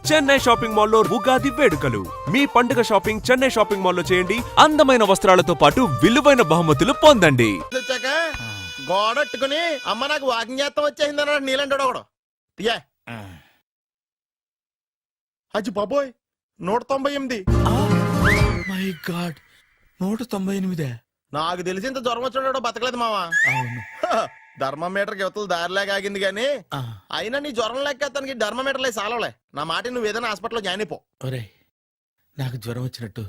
Chennai shopping మాల్లో ఉగాది వేడుకలు. మీ పండుగ షాపింగ్ చెన్నై షాపింగ్ మాల్లో చేయండి. అందమైన వస్త్రాలతో పాటు విలువైన బహుమతులు పొందండి. గోడట్టుకుని అమ్మ నాకు వాకింగ్ చేస్తాం వచ్చేసిందన్నాడు నీలంటాడు ఒకడు. అజ్జి బాబోయ్ 198. My God 198. నాకు తెలిసి ఇంత జ్వరం వచ్చాడు బతకలేదు మావా. అవును. ధర్మమీటర్ యువతలు దారిలాగా ఆగింది గాని అయినా నీ జ్వరం లెక్కతానికి ధర్మమీటర్లే సాలవలే. నా మాట నువ్వు ఏదైనా హాస్పిటల్లో జాయిన్ అయిపో. ఒరే నాకు జ్వరం వచ్చినట్టు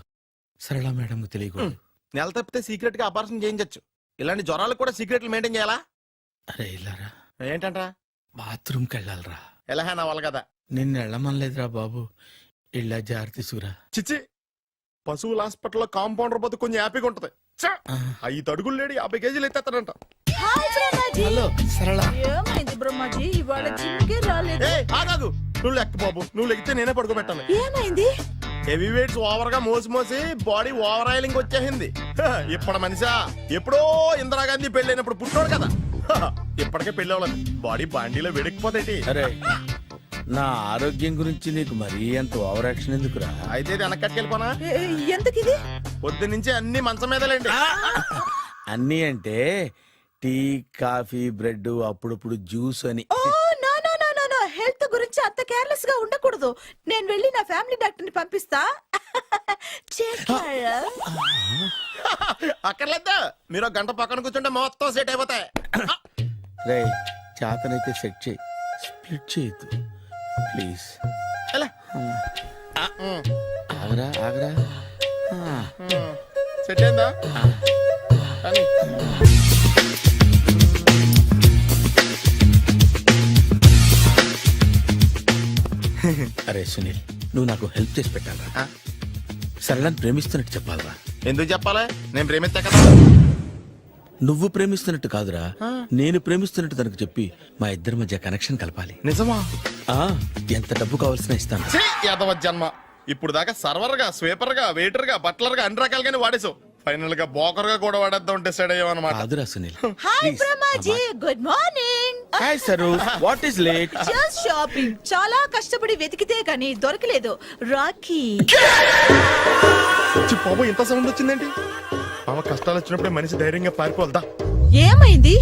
సరళ మేడం తెలియకూడదు. నెల తప్పితే సీక్రెట్ గా ఆపరేషన్ చేయించచ్చు. ఇలాంటి జ్వరాలకు కూడా సీక్రెట్లు మెయింటైన్ చేయాలా? అరే ఇల్లారా ఏంటంటా బాత్రూమ్కి వెళ్ళాలరా. ఎలా నా వాళ్ళ కదా నిన్ను వెళ్ళమనలేదురా బాబు. ఇళ్ళ జారి తీసుకురా. చిచ్చి పశువుల హాస్పిటల్లో కాంపౌండర్ బతు కొంచెం హ్యాపీగా ఉంటది. 5 అడుగులు లేడి 50 కేజీలు ఎత్తేస్తాడంట. హలో సరళ. ఏమైంది బ్రహ్మాజీ ఇవాళ జిమ్కే రాలేదు? ఆగాగు నువ్వు లెక్క బాబు. నువ్వు లెక్కితే నేనే పడుకోబెట్టాలి. ఏమైంది? హెవీ వెయిట్స్ ఓవర్ గా మోసి మోసి బాడీ ఓవర్ ఆయిలింగ్ వచ్చేసింది. ఇప్పుడు మనిషా ఎప్పుడో ఇందిరాగాంధీ పెళ్ళైనప్పుడు పుట్టాడు కదా. ఇప్పటికే పెళ్లి అవ్వలేదు. బాడీ బాండీలో వెడికిపోతాయి. అరే నా ఆరోగ్యం గురించి నీకు మరీ అంత ఓవర్ యాక్షన్ ఎందుకురా? అయితే వెనకట్టుకెళ్ళిపోనా? ఎందుకిది? పొద్దు నుంచి అన్ని మంచం మీదలేండి. అన్నీ అంటే టీ కాఫీ బ్రెడ్ అప్పుడప్పుడు జ్యూస్ అని. హెల్త్ గురించి అంత కేర్లెస్ గా ఉండకూడదు. నేను వెళ్ళి నా ఫ్యామిలీ డాక్టర్ ని పంపిస్తా. అక్కర్లేదా? మీరు గంట పక్కన కూర్చుంటే మొత్తం సెట్ అయిపోతాయి. రే చేతనైతే సెట్ చేయి, స్ప్లిట్ చేయొద్దు ప్లీజ్. ఆగరా ఆగరా. సెట్ అయిందా? అరే సునీల్ నువ్వు నాకు హెల్ప్ చేసి పెట్టాలరా. సరళని ప్రేమిస్తున్నట్టు చెప్పాలరా. ఎందుకు చెప్పాలి? నేను ప్రేమిస్తా కదా. నువ్వు ప్రేమిస్తున్నట్టు కాదురా, నేను ప్రేమిస్తున్నట్టు తనకు చెప్పి మా ఇద్దరి మధ్య కనెక్షన్ కలపాలి. నిజమా? ఎంత డబ్బు కావాల్సిన ఇస్తాను. యాదవ జన్మ. ఇప్పుడు దాకా సర్వర్ గా, స్వీపర్ గా, వెయిటర్ గా, బట్లర్ గా అన్ని రకాలుగానే వాడేసావు. ఫైనల్ గా బోకర్ గా కూడా వాడేద్దాం డిసైడ్ అయ్యామన్నమాట. కాదురా Sunil. Hi Brahmaji, good morning. Hi sir, what is late? Just shopping. చాలా కష్టపడి వెతికితే కానీ దొరకలేదు. రాఖీ. బాబు ఇంత సౌండ్ వచ్చిందేంటి? బాబా కష్టాలు వచ్చినప్పుడే మనిషి ధైర్యంగా పారిపోవద్దా? ఏమైంది?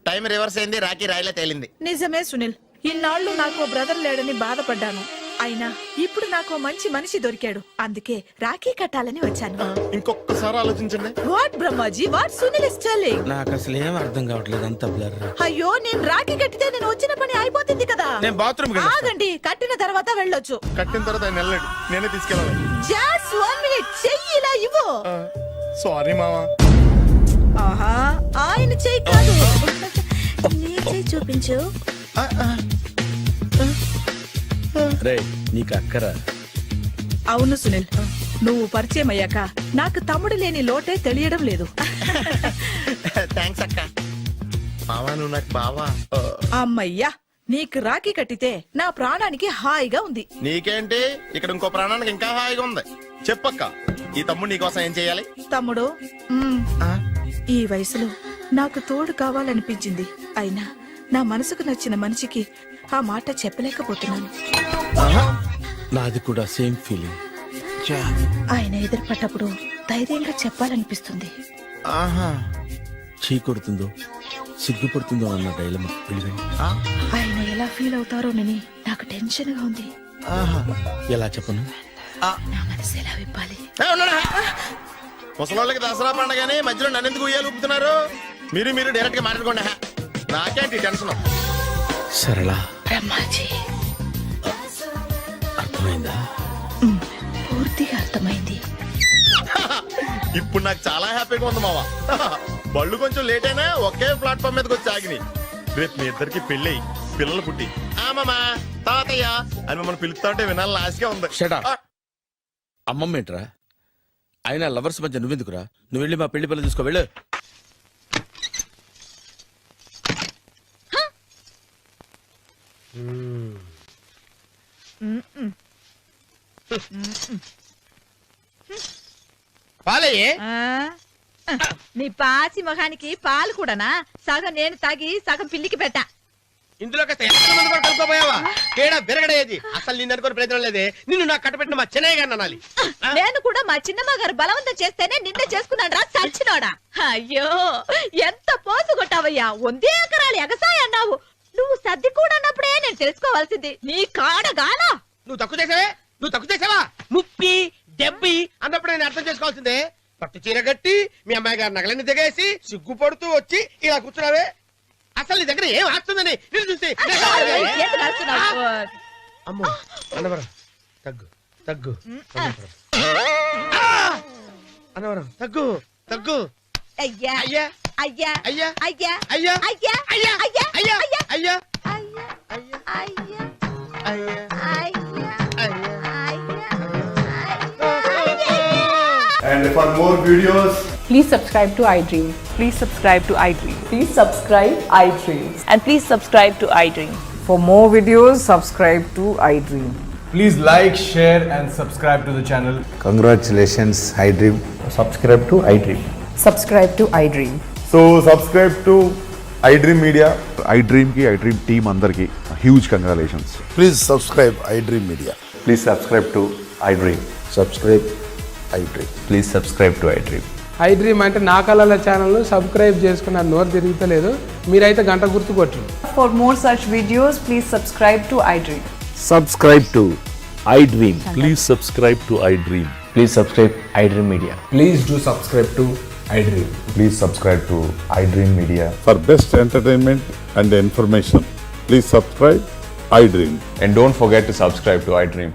టైం రివర్స్ అయింది. రాఖీ రాయిలా తేలింది. నిజమే సునీల్. ఇన్నాళ్ళు నాకు బ్రదర్ లేడని బాధపడ్డాను. అయినా ఇప్పుడు నాకు మంచి మనిషి దొరికాడు. అందుకే రాఖీ కట్టాలని వచ్చాను. ఇంకొకసారి ఆలోచించండి. What Brahmaji, what Sunil is telling? నాకు అసలు ఏం అర్థం కావట్లేదు, అంత బ్లర్. అయ్యో నేను రాఖీ కట్టితే నేను వచ్చిన పని అయిపోతుంది కదా. నేను బాత్రూమ్ ఆగండి, కట్టిన తర్వాత వెళ్ళొచ్చు. కట్టిన తర్వాత ఆయన వెళ్ళండి, నేనే తీసుకెళ్ళాలి. Just 1 minute. చెయ్యి ఇలా ఇవ్వు. సారీ మావా. ఆహా, ఆయన చెయ్యి కాదు, నీ చెయ్యి చూపించు. రే నీకు అక్కరా? అవును సునీల్, నువ్వు పరిచయం అయ్యాక నాకు తమ్ముడు లేని లోటే తెలియడం లేదు. థ్యాంక్స్ అక్క. మావా నువ్వు నాకు బావా. అమ్మయ్యా, నీకు రాఖీ కట్టితే నా ప్రాణానికి హాయిగా ఉంది. నీకేంటి? ఇక్కడ ఇంకో ప్రాణానికి ఇంకా హాయిగా ఉంది. చెప్పక్క, ఈ తమ్ముడు నీకోసం ఏం చెయ్యాలి? తమ్ముడు, ఈ వయసులో నాకు తోడు కావాలనిపించింది. అయినా నా మనసుకు నచ్చిన మనిషికి ఆ మాట చెప్పలేకపోతున్నాను. నాది కూడా సేమ్ ఫీలింగ్. ఆయన ఎదురుపడ్డప్పుడు ధైర్యంగా చెప్పాలనిపిస్తుంది. చీ కొడుతుందో సిగ్గుపడుతుందో అన్న డైలమా. ఆయన ఎలా ఫీల్ అవుతారోనని నాకు టెన్షన్ గా ఉంది. ఎలా చెప్పను? నా మనసు ఎలా విప్పాలి? ముసలోళ్ళకి దసరా పండగని మధ్యలో నన్ను ఎందుకు ఉయ్యాలు ఊపుతున్నారు? మీరు డైరెక్ట్ గా మాట్లాడుకోండి. నాకేంటి టెన్షన్? సరళ, బ్రహ్మాజీ, అర్థమైందా? పూర్తిగా అర్థమైంది. ఇప్పుడు నాకు చాలా హ్యాపీగా ఉంది మావా. బళ్ళు కొంచెం లేట్ అయినా ఒకే ప్లాట్ఫామ్ మీదకి వచ్చి ఆగినాయి. రేపు మీ ఇద్దరికి పెళ్ళి పిల్లలు పుట్టి మామా తాతయ్య అని మమ్మల్ని పిలుస్తా ఉంటే వినాలని ఆశగా ఉంది. అమ్మమ్మ ఏంట్రా? అయినా లవర్స్ మధ్య నువ్వెందుకురా? నువ్వు వెళ్ళి మా పెళ్లి పిల్లలు తీసుకో వెళ్ళు. పాలయ్యే. నీ పాసి మొహానికి పాలు కూడానా? సగం నేను తాగి సగం పిల్లికి పెట్టా. ఇందులో కాస్త ఎంత మంది కూడా కలుపుకోపోయావా తేడా విరగడేది అసలు నిన్ను అనుకుని ప్రయోజనం లేదే నిన్ను నాకు కట్టబెట్టిన మా చెన్నయ్య గారిని అనాలి నేను కూడా మా చిన్నమ్మ గారు బలవంతం చేస్తేనే నిన్నే చేసుకున్నాడు రా చచ్చినోడా. అయ్యో ఎంత పోసు కొట్టావయ్యా, 100 ఎకరాలు ఎగసాయి అన్నావు. నువ్వు సర్ది కూడా అన్నప్పుడే నేను తెలుసుకోవాల్సింది నీ కాడగానా. నువ్వు తక్కువ చేసావా ముప్పి డెబ్బి అన్నప్పుడు నేను అర్థం చేసుకోవాల్సిందే. పట్టు చీర కట్టి మీ అమ్మాయి గారు నగలన్నీ దిగేసి సిగ్గుపడుతూ వచ్చి ఇలా కూర్చున్నావే. అసలు నీ దగ్గర ఏం ఆస్తుందని నేను చూసి ఎందుకు అరుస్తున్నావు? అమ్మో అన్నవరం తగ్గు తగ్గు అన్నవరం తగ్గు తగ్గు అయ్యా అయ్యా అయ్యా అయ్యా అయ్యా అయ్యా అయ్యా అయ్యా అయ్యా అయ్యా అయ్యా అయ్యా అయ్యా అయ్యా అయ్యా And for more videos, Please subscribe to iDream. Please subscribe to iDream. Please subscribe iDream. And please subscribe to iDream. For more videos, subscribe to iDream. please like, share, and subscribe to the channel. Congratulations, iDream. Subscribe to iDream. Subscribe to iDream. So subscribe to iDream Media. iDream ki iDream team అందరికి huge congratulations. Please subscribe iDream Media. Please subscribe to iDream. Subscribe iDream. Please subscribe to iDream. iDream అంటే నా కళల channel subscribe చేసుకున్న నోరు తిరుగుతలేదు, మీరైతే గంట గుర్తు కొట్టండి. For more such videos, please subscribe to iDream. Subscribe to iDream. Please subscribe to iDream. Please subscribe iDream Media. Please do subscribe to iDream. Please subscribe to iDream Media. For best entertainment and information, please subscribe iDream. And don't forget to subscribe to iDream.